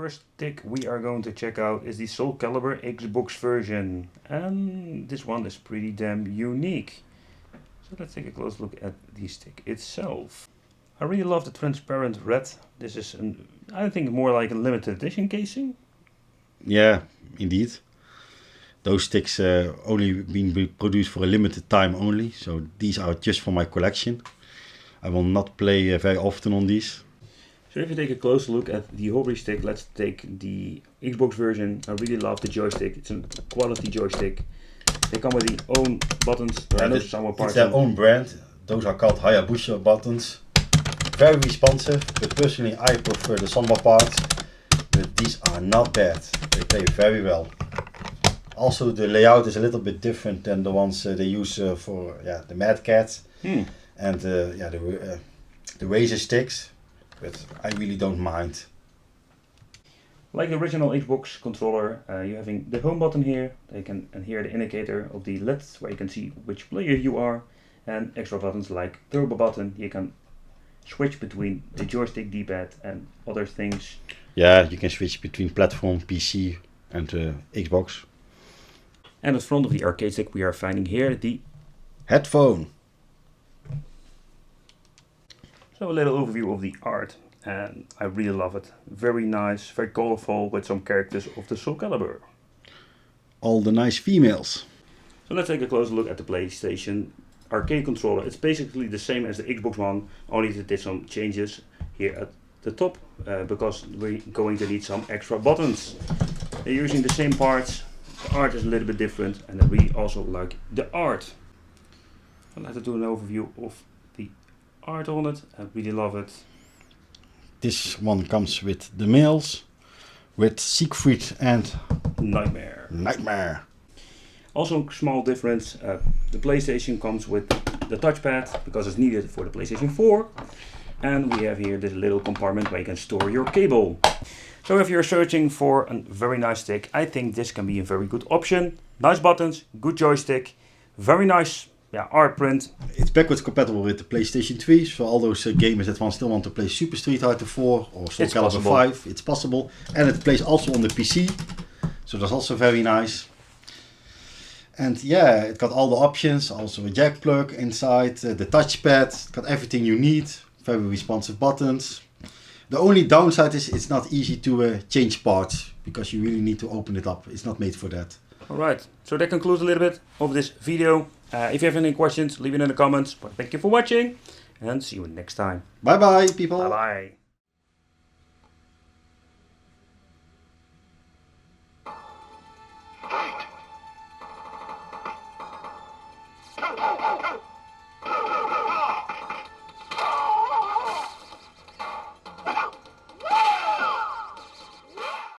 first stick we are going to check out is the Soul Calibur Xbox version, and this one is pretty damn unique. So let's take a close look at the stick itself. I really love the transparent red. This is I think more like a limited edition casing. Yeah, indeed. Those sticks only been produced for a limited time only, so these are just for my collection. I will not play very often on these. So if you take a close look at the Hori stick, let's take the Xbox version. I really love the joystick. It's a quality joystick. They come with their own buttons. It's their own brand. Those are called Hayabusa buttons. Very responsive, but personally I prefer the Samba parts. But these are not bad. They play very well. Also the layout is a little bit different than the ones they use for the Mad Cat and the Razor sticks. But I really don't mind. Like the original Xbox controller, you're having the home button here. And here the indicator of the LED, where you can see which player you are, and extra buttons like turbo button. You can switch between the joystick, D-pad, and other things. Yeah, you can switch between platform, PC, and Xbox. And in front of the arcade stick, we are finding here the headphone. So a little overview of the art, and I really love it. Very nice, very colorful, with some characters of the Soul Calibur. All the nice females. So let's take a closer look at the PlayStation arcade controller. It's basically the same as the Xbox One, only they did some changes here at the top, because we're going to need some extra buttons. They're using the same parts. The art is a little bit different, and I really also like the art. I'll have to do an overview of the art on it. I really love it. This one comes with the males, with Siegfried and Nightmare. Also small difference, the PlayStation comes with the touchpad because it's needed for the PlayStation 4. And we have here this little compartment where you can store your cable. So if you're searching for a very nice stick, I think this can be a very good option. Nice buttons, good joystick, very nice art print. It's backwards compatible with the PlayStation 3, so all those gamers that still want to play Super Street Fighter 4 or Soul Calibur 5, it's possible. And it plays also on the PC, so that's also very nice. And yeah, it got all the options, also a jack plug inside, the touchpad, it's got everything you need, very responsive buttons. The only downside is it's not easy to change parts, because you really need to open it up. It's not made for that. Alright, so that concludes a little bit of this video. If you have any questions, leave it in the comments. But thank you for watching, and see you next time. Bye bye, people. Bye bye.